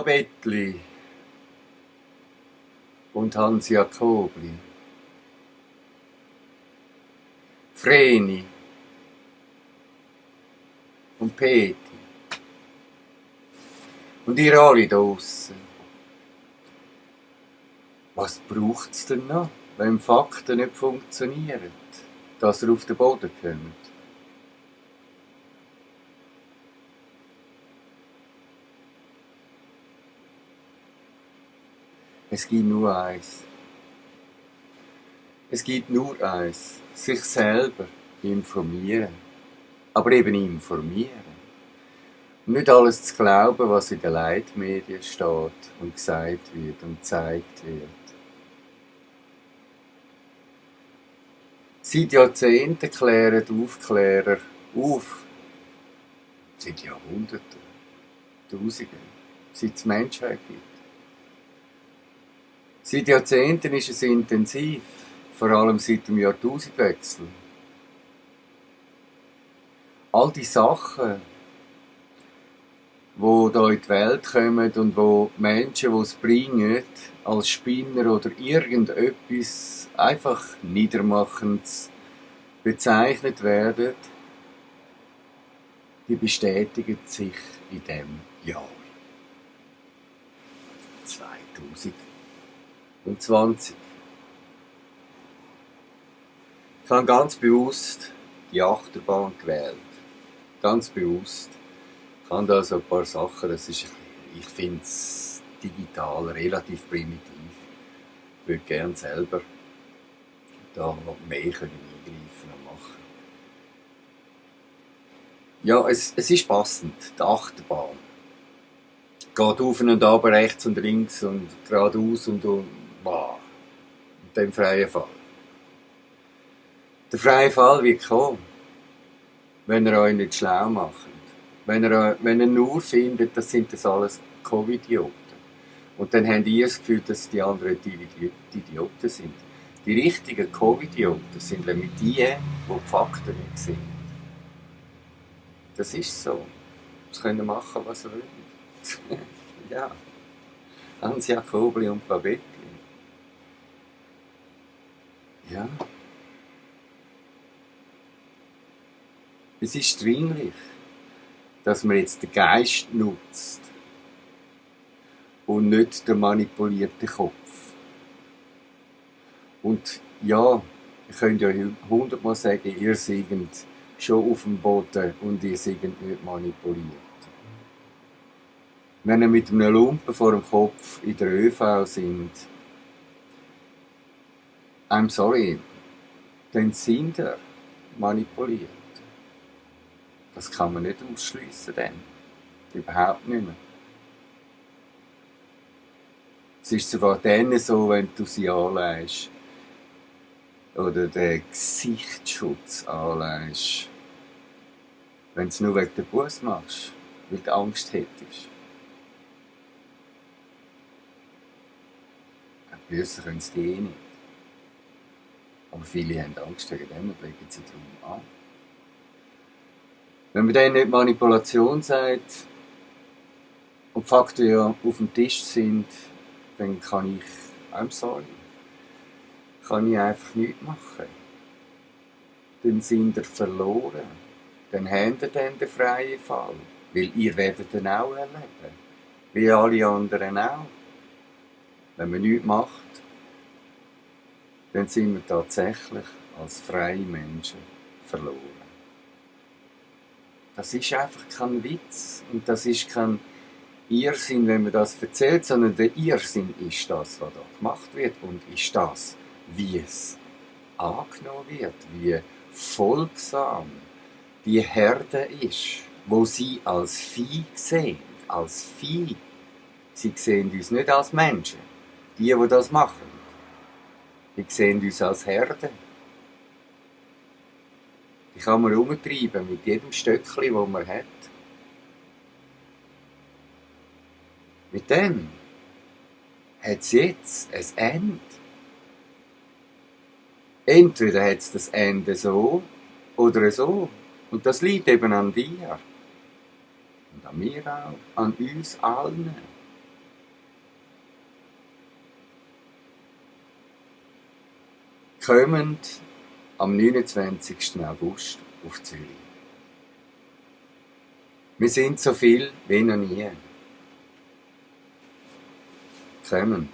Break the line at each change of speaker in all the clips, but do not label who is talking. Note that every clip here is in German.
Bettli und Hans Jakobli, Vreni und Peti und ihr alle draussen. Was braucht es denn noch, wenn Fakten nicht funktionieren, dass ihr auf den Boden kommt? Es gibt nur eins. Es gibt nur eins. Sich selber informieren. Aber eben informieren. Nicht alles zu glauben, was in den Leitmedien steht und gesagt wird und gezeigt wird. Seit Jahrzehnten klären die Aufklärer auf. Seit Jahrhunderten. Tausenden. Seit es Menschheit gibt. Seit Jahrzehnten ist es intensiv, vor allem seit dem Jahrtausendwechsel. All die Sachen, die hier in die Welt kommen und wo Menschen, die es bringen, als Spinner oder irgendetwas einfach niedermachend bezeichnet werden, die bestätigen sich in diesem Jahr. 2020. Ich habe ganz bewusst die Achterbahn gewählt. Ganz bewusst. Ich habe da so ein paar Sachen, ich finde es digital relativ primitiv. Ich würde gerne selber da mehr eingreifen und machen. Ja, es ist passend, die Achterbahn. Geht auf und ab, rechts und links und geradeaus und wow. Und dann freie Fall. Der freie Fall wird kommen, wenn ihr euch nicht schlau macht. Wenn ihr nur findet, das sind das alles Covid-Idioten. Und dann habt ihr das Gefühl, dass die anderen die Idioten sind. Die richtigen Covid-Idioten sind nämlich die, die Fakten nicht sehen. Das ist so. Sie können machen, was sie wollen. Ja. Hans Jakobli und Babetti. Ja. Es ist dringlich, dass man jetzt den Geist nutzt und nicht den manipulierten Kopf. Und ja, ihr könnt ja 100-mal sagen, ihr seid schon auf dem Boden und ihr seid nicht manipuliert. Wenn ihr mit einem Lumpen vor dem Kopf in der ÖV sind, I'm sorry, dann sind ihr manipuliert. Das kann man nicht ausschliessen dann. Überhaupt nicht mehr. Es ist sogar dann so, wenn du sie anlegst oder den Gesichtsschutz anlegst, wenn du es nur wegen der Bus machst, weil du Angst hättest. Büssen können sie die nicht. Aber viele haben Angst wegen dem und legen sie darum an. Wenn man dann nicht Manipulation sagt und die Fakten ja auf dem Tisch sind, dann kann ich, I'm sorry, kann ich einfach nichts machen. Dann sind ihr verloren. Dann habt ihr dann den freien Fall. Weil ihr werdet den auch erleben. Wie alle anderen auch. Wenn man nichts macht, dann sind wir tatsächlich als freie Menschen verloren. Das ist einfach kein Witz und das ist kein Irrsinn, wenn man das erzählt, sondern der Irrsinn ist das, was da gemacht wird und ist das, wie es angenommen wird, wie folgsam die Herde ist, wo sie als Vieh sehen, als Vieh. Sie sehen uns nicht als Menschen, die das machen. Die sehen uns als Herde. Die kann man umtreiben mit jedem Stöckchen, das man hat. Mit dem hat es jetzt ein Ende. Entweder hat es das Ende so oder so. Und das liegt eben an dir. Und an mir auch. An uns allen. Kommend am 29. August auf Zürich. Wir sind so viel wie noch nie. Kommend.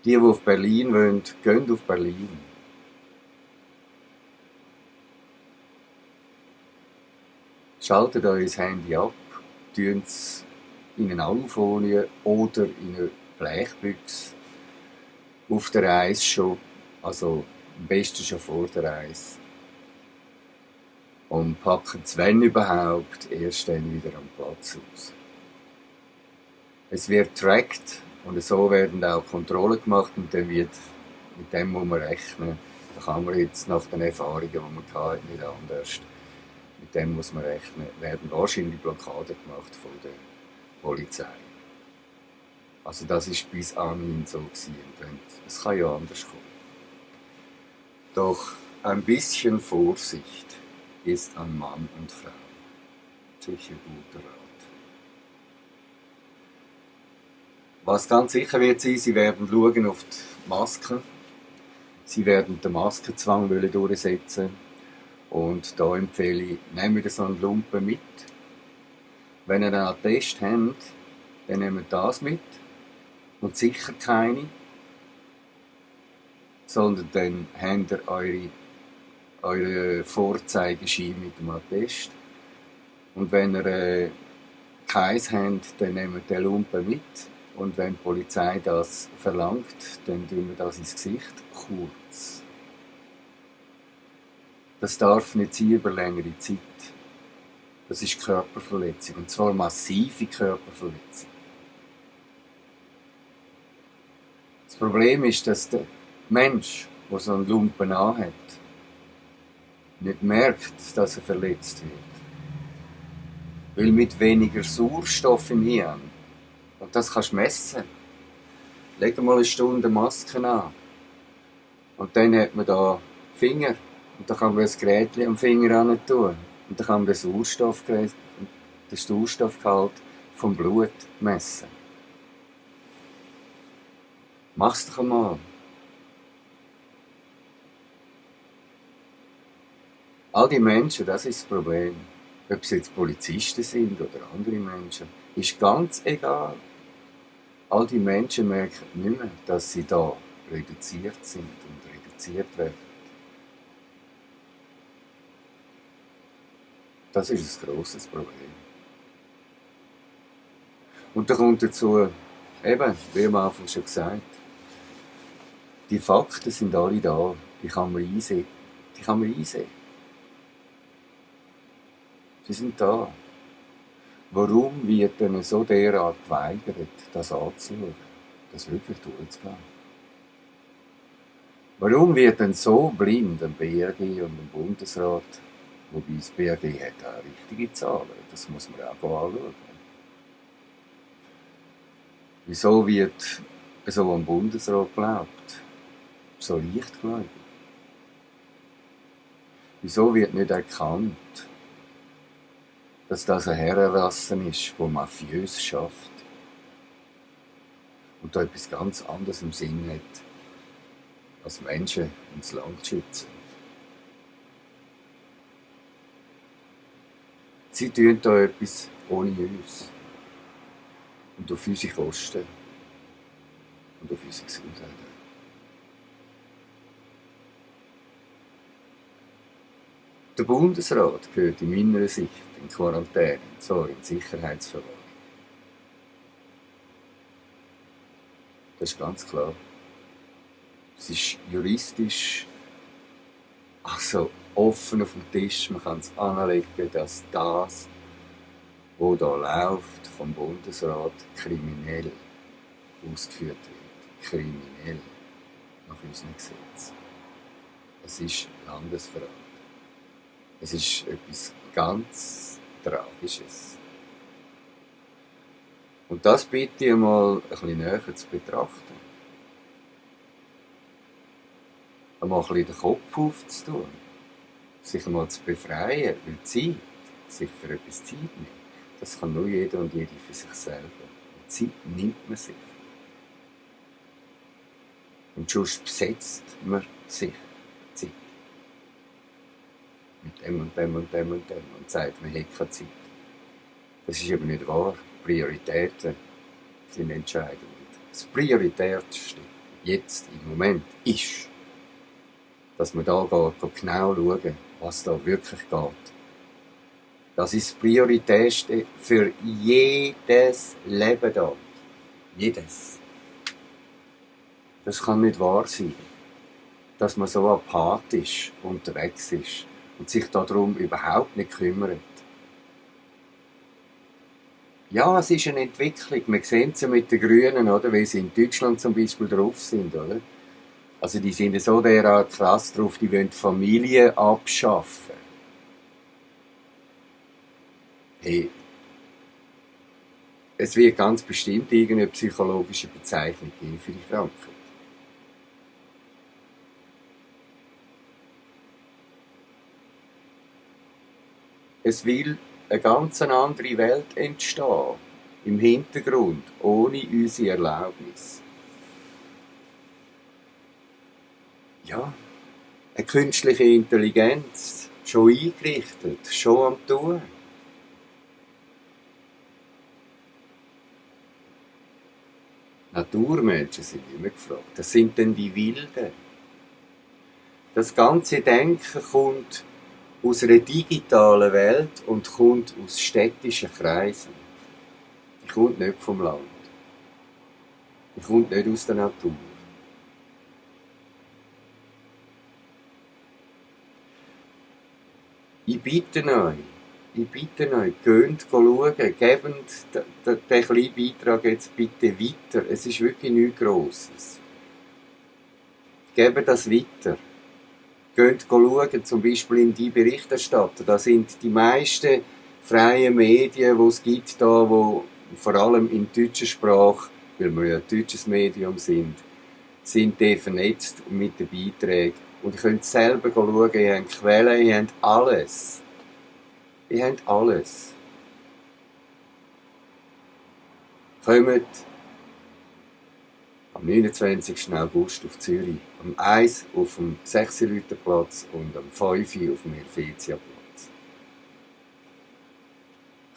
Die auf Berlin wollen, gehen auf Berlin. Schaltet euer Handy ab, tun es in eine Alufolie oder in eine Blechbüchse auf der Reise schon, also am besten schon vor der Reise. Und packen es, wenn überhaupt, erst dann wieder am Platz aus. Es wird tracked und so werden auch Kontrollen gemacht und dann wird, mit dem muss man rechnen. Da kann man jetzt nach den Erfahrungen, die man hatte, nicht anders. Mit dem muss man rechnen. Werden wahrscheinlich Blockaden gemacht von der Polizei. Also das ist bis anhin so gewesen. Es kann ja anders kommen. Doch ein bisschen Vorsicht ist an Mann und Frau. Sicher guter Rat. Was ganz sicher wird sein, sie werden schauen auf die Masken. Sie werden den Maskenzwang durchsetzen. Und da empfehle ich, nehmt ihr so einen Lumpen mit. Wenn ihr einen Attest habt, dann nehmt das mit. Und sicher keine. Sondern dann habt ihr eure Vorzeigeschein mit dem Attest. Und wenn ihr keins habt, dann nehmt ihr den Lumpen mit. Und wenn die Polizei das verlangt, dann tun wir das ins Gesicht kurz. Das darf nicht sein über längere Zeit. Das ist Körperverletzung. Und zwar massive Körperverletzung. Das Problem ist, dass der Mensch, der so einen Lumpen anhat, nicht merkt, dass er verletzt wird. Weil mit weniger Sauerstoff im Hirn, und das kannst du messen, leg mal eine Stunde Masken an. Und dann hat man da Finger. Und dann kann man ein Gerät am Finger hin tun. Und dann kann man den Sauerstoffgehalt vom Blut messen. Mach's doch einmal. All die Menschen, das ist das Problem. Ob sie jetzt Polizisten sind oder andere Menschen, ist ganz egal. All die Menschen merken nicht mehr, dass sie da reduziert sind und reduziert werden. Das ist ein grosses Problem. Und da kommt dazu, eben, wie am Anfang schon gesagt, die Fakten sind alle da, die kann man einsehen. Sie sind da. Warum wird denn so derart geweigert, das anzuschauen, das wirklich durchzugehen? Warum wird denn so blind am BRG und am Bundesrat, wobei das BRG hat auch richtige Zahlen, das muss man auch anschauen. Wieso wird so am Bundesrat geglaubt? So leichtgläubig? Wieso wird nicht erkannt, dass das eine Herrenrasse ist, die mafiös schafft und da etwas ganz anderes im Sinn hat, als Menschen ins Land zu schützen? Sie tun da etwas ohne uns und auf unsere Kosten und auf unsere Gesundheit. Der Bundesrat gehört in meiner Sicht in Quarantäne, und zwar in Sicherheitsverwahrung. Das ist ganz klar. Es ist juristisch also offen auf dem Tisch. Man kann es anlegen, dass das, was hier läuft, vom Bundesrat kriminell ausgeführt wird. Kriminell nach unserem Gesetz. Es ist Landesverrat. Es ist etwas ganz Tragisches. Und das bitte ich mal ein bisschen näher zu betrachten. Einmal ein bisschen den Kopf aufzutun. Sich einmal zu befreien, weil Zeit, sich für etwas Zeit nimmt, das kann nur jeder und jede für sich selber. Die Zeit nimmt man sich. Und sonst besetzt man sich Zeit. Mit dem und dem und dem und dem und sagt, man hat keine Zeit. Das ist aber nicht wahr. Prioritäten sind entscheidend. Das Prioritärste jetzt im Moment ist, dass man da geht, genau schauen, was da wirklich geht. Das ist das Prioritärste für jedes Leben da. Jedes. Das kann nicht wahr sein, dass man so apathisch unterwegs ist und sich darum überhaupt nicht kümmert. Ja, es ist eine Entwicklung. Wir sehen es ja mit den Grünen, oder? Wie sie in Deutschland zum Beispiel drauf sind, oder? Also die sind so derart krass drauf, die wollen die Familie abschaffen. Hey, es wird ganz bestimmt irgendeine psychologische Bezeichnung geben für die Krankheit. Es will eine ganz andere Welt entstehen, im Hintergrund, ohne unsere Erlaubnis. Ja, eine künstliche Intelligenz, schon eingerichtet, schon am Tun. Naturmenschen sind immer gefragt. Das sind dann die Wilden. Das ganze Denken kommt aus einer digitalen Welt und kommt aus städtischen Kreisen. Die kommt nicht vom Land. Die kommt nicht aus der Natur. Ich bitte euch, geht schauen, gebt den kleinen Beitrag jetzt bitte weiter. Es ist wirklich nichts Grosses. Gebt das weiter. Geht schauen, zum Beispiel in die Berichterstatter. Da sind die meisten freien Medien, die es gibt, da, wo vor allem in deutscher Sprache, weil wir ja ein deutsches Medium sind die vernetzt mit den Beiträgen. Und ihr könnt selber schauen, ihr habt Quellen, ihr habt alles. Ihr habt alles. Kommt am 29. August auf Zürich, am 1 auf dem 6-Liter-Platz und am 5 auf dem Helvetia-Platz.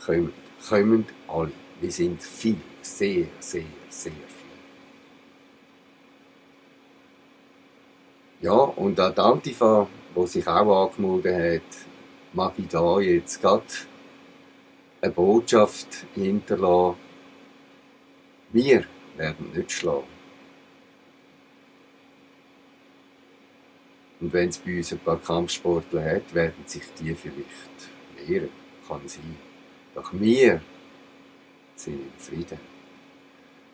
Kommt alle. Wir sind viel, sehr, sehr, sehr viel. Ja, und auch die Antifa, die sich auch angemeldet hat, mag ich da jetzt gerade eine Botschaft hinterlassen. Wir werden nicht schlagen. Und wenn es bei uns ein paar Kampfsportler hat, werden sich die vielleicht wehren. Kann sein. Doch wir sind im Frieden.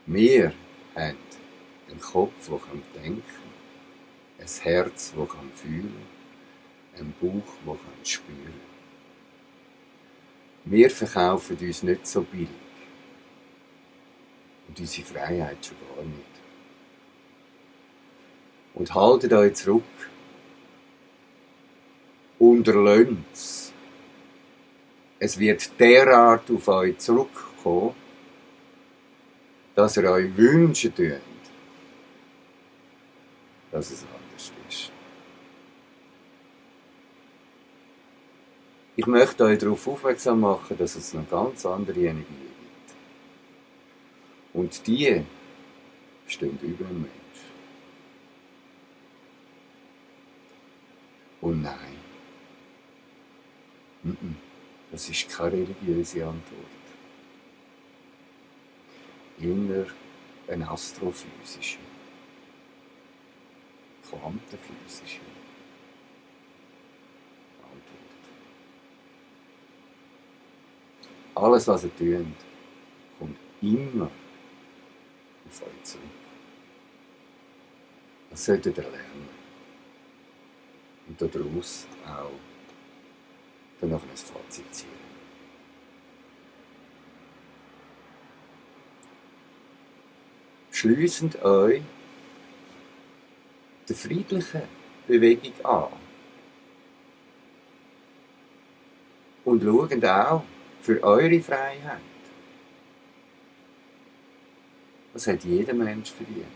Wir haben einen Kopf, der denken kann, ein Herz, das fühlen kann, einen Bauch, der spüren kann. Wir verkaufen uns nicht so billig. Und unsere Freiheit schon gar nicht. Und haltet euch zurück. Unterlöhnt. Es wird derart auf euch zurückkommen, dass ihr euch wünschen könnt, dass es anders ist. Ich möchte euch darauf aufmerksam machen, dass es noch ganz andere Energie gibt. Und die stehen über dem Mensch. Und nein, das ist keine religiöse Antwort. Eher eine astrophysische, quantenphysische Antwort. Alles, was ihr tut, kommt immer auf euch zurück. Das solltet ihr lernen. Und daraus auch danach ein Fazit ziehen. Schliessend euch der friedlichen Bewegung an. Und schaut auch für eure Freiheit. Das hat jeder Mensch verdient.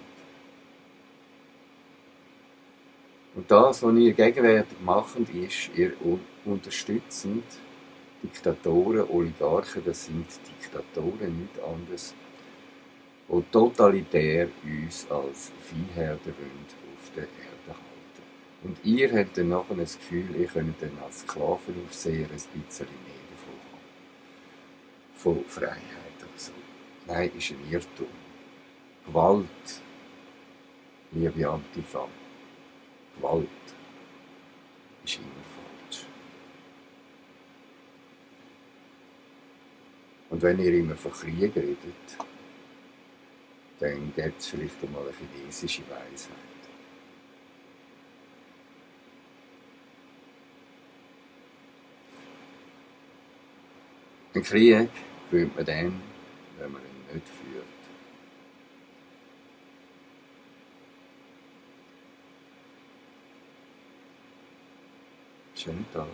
Und das, was ihr gegenwärtig macht, ist, ihr unterstützt Diktatoren, Oligarchen, das sind Diktatoren, nichts anderes, die totalitär uns als Viehherden auf der Erde halten. Und ihr habt dann nachher das Gefühl, ihr könnt dann als Sklavenaufseher ein bisschen mehr davon haben. Von Freiheit oder so. Nein, ist ein Irrtum. Gewalt, liebe Antifa, Gewalt ist immer falsch. Und wenn ihr immer von Krieg redet, dann gibt es vielleicht einmal eine chinesische Weisheit. Einen Krieg führt man dann, wenn man ihn nicht führt. Schönen Tag.